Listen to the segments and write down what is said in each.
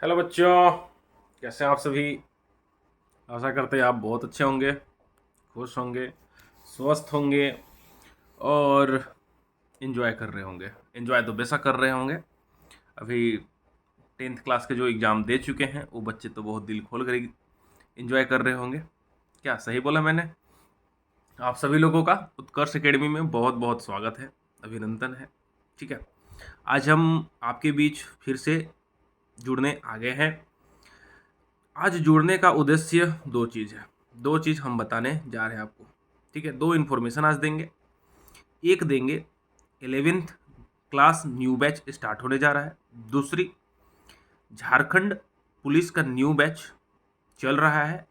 Hello बच्चों, कैसे हैं आप सभी। आशा करते हैं आप बहुत अच्छे होंगे, खुश होंगे, स्वस्थ होंगे और इन्जॉय कर रहे होंगे। इन्जॉय तो बेशक कर रहे होंगे। अभी 10th क्लास के जो एग्ज़ाम दे चुके हैं वो बच्चे तो बहुत दिल खोल कर इन्जॉय कर रहे होंगे। क्या सही बोला मैंने? आप सभी लोगों का उत्कर्ष एकेडमी में बहुत बहुत स्वागत है, अभिनंदन है। ठीक है, आज हम आपके बीच फिर से जुड़ने आ गए हैं। आज जुड़ने का उद्देश्य दो चीज़ है। दो चीज़ हम बताने जा रहे हैं आपको। ठीक है, दो इन्फॉर्मेशन आज देंगे। एक देंगे 11th class new batch start होने जा रहा है। दूसरी, झारखंड पुलिस का न्यू बैच चल रहा है,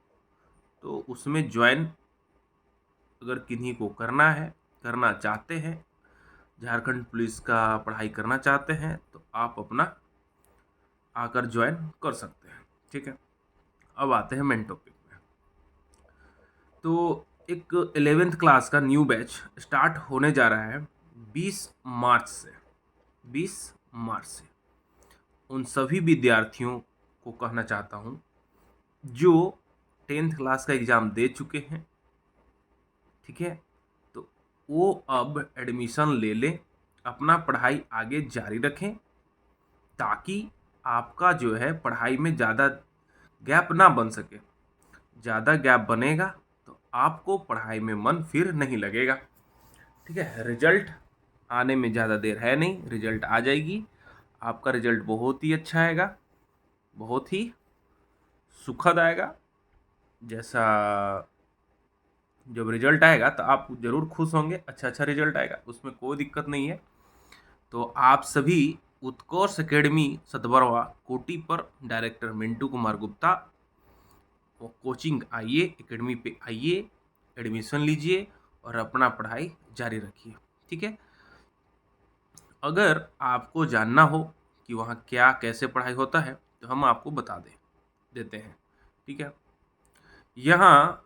तो उसमें ज्वाइन अगर किन्हीं को करना है, करना चाहते हैं, झारखंड पुलिस का पढ़ाई करना चाहते हैं, तो आप अपना आकर ज्वाइन कर सकते हैं। ठीक है, अब आते हैं मेन टॉपिक में। तो एक 11th क्लास का न्यू बैच स्टार्ट होने जा रहा है 20 मार्च से। 20 मार्च से उन सभी विद्यार्थियों को कहना चाहता हूँ जो 10th क्लास का एग्ज़ाम दे चुके हैं। ठीक है, तो वो अब एडमिशन ले लें, अपना पढ़ाई आगे जारी रखें, ताकि आपका जो है पढ़ाई में ज़्यादा गैप ना बन सके। ज़्यादा गैप बनेगा तो आपको पढ़ाई में मन फिर नहीं लगेगा। ठीक है, रिजल्ट आने में ज़्यादा देर है नहीं, रिजल्ट आ जाएगी। आपका रिजल्ट बहुत ही अच्छा आएगा, बहुत ही सुखद आएगा। जैसा जब रिजल्ट आएगा तो आप ज़रूर खुश होंगे, अच्छा अच्छा रिजल्ट आएगा, उसमें कोई दिक्कत नहीं है। तो आप सभी उत्कर्ष एकेडमी सतबरवा कोटी पर डायरेक्टर मिंटू कुमार गुप्ता वो कोचिंग आइए, एकेडमी पे आइए, एडमिशन लीजिए और अपना पढ़ाई जारी रखिए। ठीक है, अगर आपको जानना हो कि वहाँ क्या कैसे पढ़ाई होता है तो हम आपको बता देते हैं। ठीक है, यहाँ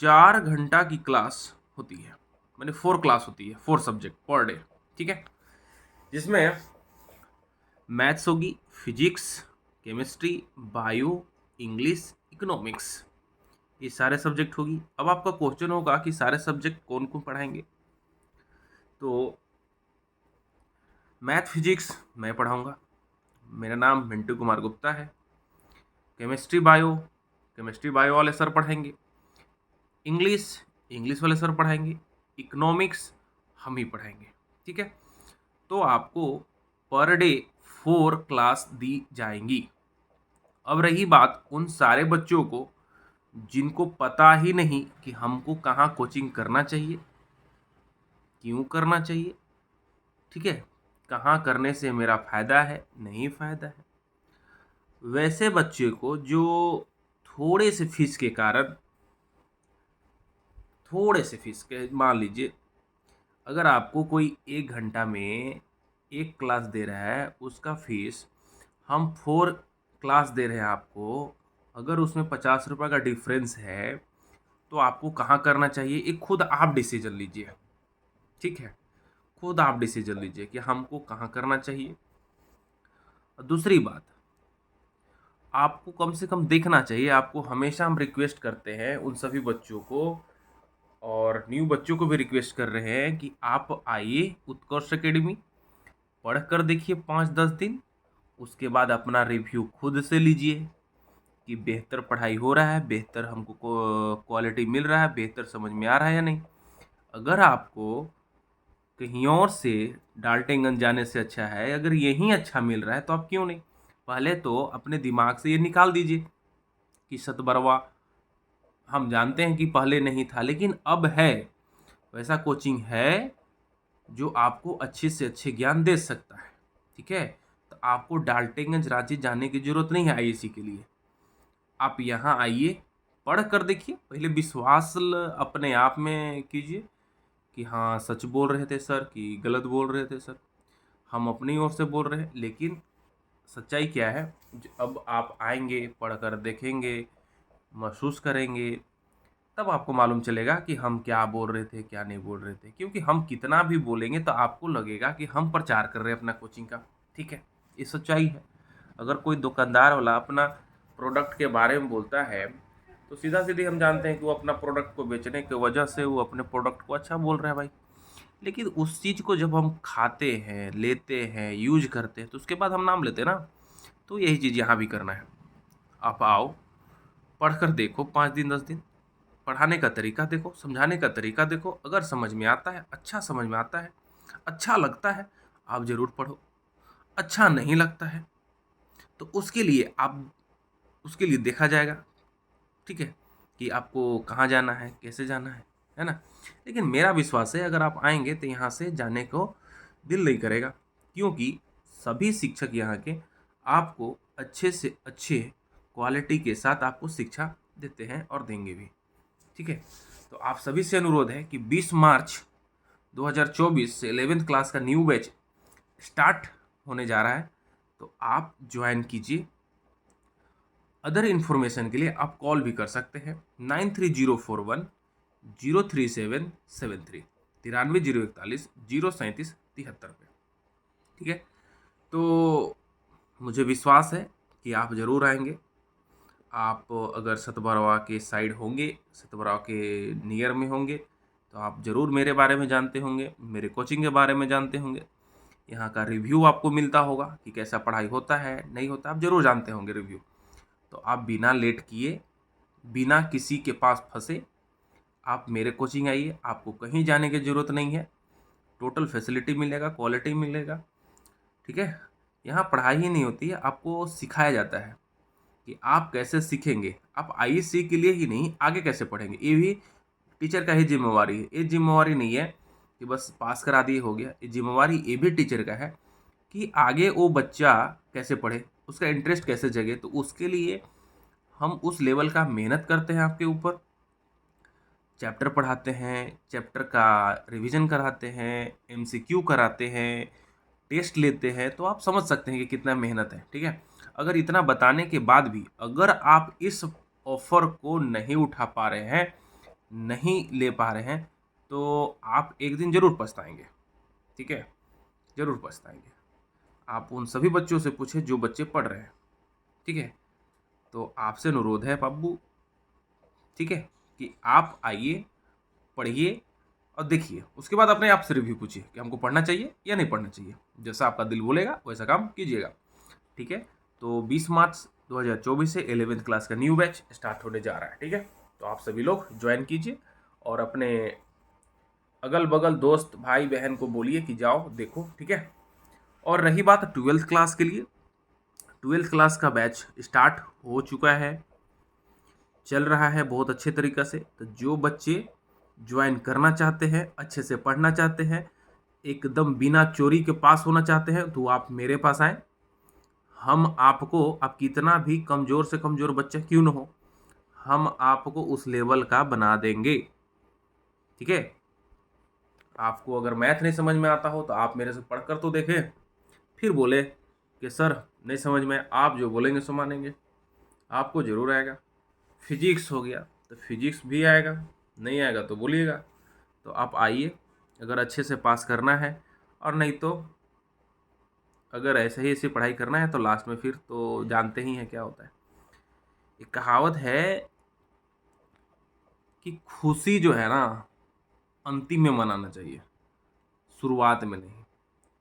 4 घंटा की क्लास होती है, मैंने 4 क्लास होती है, 4 सब्जेक्ट पर डे। ठीक है, जिसमें मैथ्स होगी, physics, chemistry, bio, English, economics, ये सारे सब्जेक्ट होगी। अब आपका क्वेश्चन होगा कि सारे सब्जेक्ट कौन कौन पढ़ाएंगे। तो मैथ फिजिक्स मैं पढ़ाऊंगा, मेरा नाम मिंटू कुमार गुप्ता है। केमिस्ट्री बायो वाले सर पढ़ाएंगे। इंग्लिश इंग्लिश वाले सर पढ़ाएंगे। इकोनॉमिक्स हम ही पढ़ाएंगे। ठीक है, तो आपको पर डे 4 क्लास दी जाएंगी। अब रही बात उन सारे बच्चों को जिनको पता ही नहीं कि हमको कहाँ कोचिंग करना चाहिए, क्यों करना चाहिए। ठीक है, कहाँ करने से मेरा फ़ायदा है, नहीं फ़ायदा है। वैसे बच्चे को जो थोड़े से फीस के कारण, थोड़े से फीस के मान लीजिए, अगर आपको कोई 1 घंटा में एक क्लास दे रहा है, उसका फीस हम 4 क्लास दे रहे हैं आपको, अगर उसमें 50 रुपये का डिफरेंस है तो आपको कहाँ करना चाहिए, एक खुद आप डिसीजन लीजिए। ठीक है, खुद आप डिसीजन लीजिए कि हमको कहाँ करना चाहिए। और दूसरी बात, आपको कम से कम देखना चाहिए। आपको हमेशा हम रिक्वेस्ट करते हैं उन सभी बच्चों को और न्यू बच्चों को भी रिक्वेस्ट कर रहे हैं कि आप आइए उत्कर्ष एकेडमी, पढ़ कर देखिए 5-10 दिन। उसके बाद अपना रिव्यू खुद से लीजिए कि बेहतर पढ़ाई हो रहा है, बेहतर हमको क्वालिटी मिल रहा है, बेहतर समझ में आ रहा है या नहीं। अगर आपको कहीं और से डाल्टनगंज जाने से अच्छा है, अगर यहीं अच्छा मिल रहा है तो आप क्यों नहीं। पहले तो अपने दिमाग से ये निकाल दीजिए कि सतबरवा, हम जानते हैं कि पहले नहीं था लेकिन अब है, वैसा कोचिंग है जो आपको अच्छे से अच्छे ज्ञान दे सकता है। ठीक है, तो आपको डाल्टनगंज रांची जाने की जरूरत नहीं है आईएससी के लिए। आप यहाँ आइए, पढ़ कर देखिए, पहले विश्वास अपने आप में कीजिए कि हाँ सच बोल रहे थे सर कि गलत बोल रहे थे सर। हम अपनी ओर से बोल रहे हैं, लेकिन सच्चाई क्या है, अब आप आएंगे, पढ़ कर देखेंगे, महसूस करेंगे, तब आपको मालूम चलेगा कि हम क्या बोल रहे थे, क्या नहीं बोल रहे थे। क्योंकि हम कितना भी बोलेंगे तो आपको लगेगा कि हम प्रचार कर रहे हैं अपना कोचिंग का। ठीक है, ये सच्चाई है। अगर कोई दुकानदार वाला अपना प्रोडक्ट के बारे में बोलता है तो सीधा सीधी हम जानते हैं कि वो अपना प्रोडक्ट को बेचने की वजह से वो अपने प्रोडक्ट को अच्छा बोल रहा है भाई। लेकिन उस चीज़ को जब हम खाते हैं, लेते हैं, यूज करते हैं तो उसके बाद हम नाम लेते हैं ना। तो यही चीज़ यहाँ भी करना है। आप आओ, पढ़कर देखो 5 दिन 10 दिन, पढ़ाने का तरीका देखो, समझाने का तरीका देखो। अगर समझ में आता है, अच्छा समझ में आता है, अच्छा लगता है, आप ज़रूर पढ़ो। अच्छा नहीं लगता है तो उसके लिए देखा जाएगा, ठीक है, कि आपको कहाँ जाना है, कैसे जाना है ना। लेकिन मेरा विश्वास है अगर आप आएंगे तो यहाँ से जाने को दिल नहीं करेगा, क्योंकि सभी शिक्षक यहाँ के आपको अच्छे से अच्छे क्वालिटी के साथ आपको शिक्षा देते हैं और देंगे भी, ठीक है। तो आप सभी से अनुरोध है कि 20 मार्च 2024 से 11th क्लास का न्यू बैच स्टार्ट होने जा रहा है, तो आप ज्वाइन कीजिए। अदर इन्फॉर्मेशन के लिए आप कॉल भी कर सकते हैं 9304103773 93 041 037 73 पे, ठीक है। तो मुझे विश्वास है कि आप ज़रूर आएंगे। आप अगर सतबरवा के साइड होंगे, सतबरवा के नियर में होंगे, तो आप ज़रूर मेरे बारे में जानते होंगे, मेरे कोचिंग के बारे में जानते होंगे। यहाँ का रिव्यू आपको मिलता होगा कि कैसा पढ़ाई होता है नहीं होता, आप ज़रूर जानते होंगे रिव्यू। तो आप बिना लेट किए, बिना किसी के पास फंसे, आप मेरे कोचिंग आइए। आपको कहीं जाने की ज़रूरत नहीं है, टोटल फैसिलिटी मिलेगा, क्वालिटी मिलेगा, ठीक है। यहाँ पढ़ाई ही नहीं होती है, आपको सिखाया जाता है कि आप कैसे सीखेंगे। आप आईएससी के लिए ही नहीं, आगे कैसे पढ़ेंगे, ये भी टीचर का ही जिम्मेवारी है। ये जिम्मेवारी नहीं है कि बस पास करा दिए हो गया, ये जिम्मेवारी ये भी टीचर का है कि आगे वो बच्चा कैसे पढ़े, उसका इंटरेस्ट कैसे जगे। तो उसके लिए हम उस लेवल का मेहनत करते हैं आपके ऊपर, चैप्टर पढ़ाते हैं, चैप्टर का रिवीजन कराते हैं, एमसीक्यू कराते हैं, टेस्ट लेते हैं। तो आप समझ सकते हैं कि कितना मेहनत है, ठीक है। अगर इतना बताने के बाद भी अगर आप इस ऑफर को नहीं उठा पा रहे हैं, नहीं ले पा रहे हैं, तो आप एक दिन ज़रूर पछताएंगे, ठीक है, ज़रूर पछताएंगे। आप उन सभी बच्चों से पूछें जो बच्चे पढ़ रहे हैं, ठीक है। तो आपसे अनुरोध है बाबू, ठीक है, कि आप आइए, पढ़िए और देखिए। उसके बाद अपने आप से रिव्यू पूछिए कि हमको पढ़ना चाहिए या नहीं पढ़ना चाहिए। जैसा आपका दिल बोलेगा वैसा काम कीजिएगा, ठीक है। तो 20 मार्च 2024 से 11th क्लास का न्यू बैच स्टार्ट होने जा रहा है, ठीक है। तो आप सभी लोग ज्वाइन कीजिए और अपने अगल बगल दोस्त भाई बहन को बोलिए कि जाओ देखो, ठीक है। और रही बात 12th क्लास के लिए, 12th क्लास का बैच स्टार्ट हो चुका है, चल रहा है बहुत अच्छे तरीक़े से। तो जो बच्चे ज्वाइन करना चाहते हैं, अच्छे से पढ़ना चाहते हैं, एकदम बिना चोरी के पास होना चाहते हैं, तो आप मेरे पास आएँ। हम आपको, आप कितना भी कमज़ोर से कमज़ोर बच्चा क्यों न हो, हम आपको उस लेवल का बना देंगे, ठीक है। आपको अगर मैथ नहीं समझ में आता हो तो आप मेरे से पढ़ कर तो देखें, फिर बोले कि सर नहीं समझ में, आप जो बोलेंगे सो मानेंगे, आपको ज़रूर आएगा। फिजिक्स हो गया तो फिजिक्स भी आएगा, नहीं आएगा तो बोलिएगा। तो आप आइए अगर अच्छे से पास करना है, और नहीं तो अगर ऐसे ही ऐसी पढ़ाई करना है तो लास्ट में फिर तो जानते ही हैं क्या होता है। एक कहावत है कि खुशी जो है ना अंतिम में मनाना चाहिए, शुरुआत में नहीं।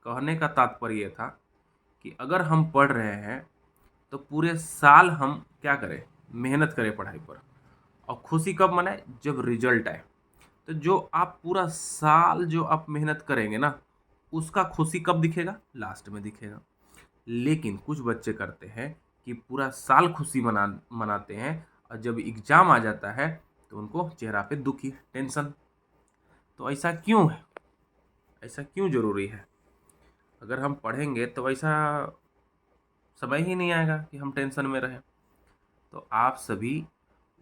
कहने का तात्पर्य ये था कि अगर हम पढ़ रहे हैं तो पूरे साल हम क्या करें, मेहनत करें पढ़ाई पर, और खुशी कब मनाएं, जब रिजल्ट आए। तो जो आप पूरा साल जो आप मेहनत करेंगे ना, उसका खुशी कब दिखेगा, लास्ट में दिखेगा। लेकिन कुछ बच्चे करते हैं कि पूरा साल खुशी मनाते हैं, और जब एग्ज़ाम आ जाता है तो उनको चेहरा पे दुखी, टेंशन। तो ऐसा क्यों है, ऐसा क्यों ज़रूरी है। अगर हम पढ़ेंगे तो ऐसा समय ही नहीं आएगा कि हम टेंशन में रहें। तो आप सभी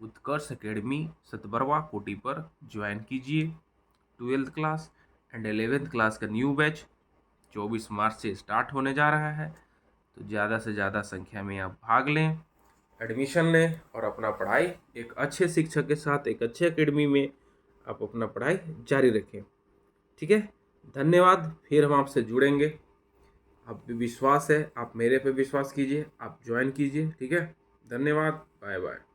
उत्कर्ष एकेडमी सतबरवा कोटी पर ज्वाइन कीजिए। 12th class and 11th class का न्यू बैच 24 मार्च से स्टार्ट होने जा रहा है। तो ज़्यादा से ज़्यादा संख्या में आप भाग लें, एडमिशन लें और अपना पढ़ाई एक अच्छे शिक्षक के साथ, एक अच्छे एकेडमी में आप अपना पढ़ाई जारी रखें, ठीक है। धन्यवाद, फिर हम आपसे जुड़ेंगे। आप भी विश्वास है, आप मेरे पे विश्वास कीजिए, आप ज्वाइन कीजिए, ठीक है। धन्यवाद, बाय बाय।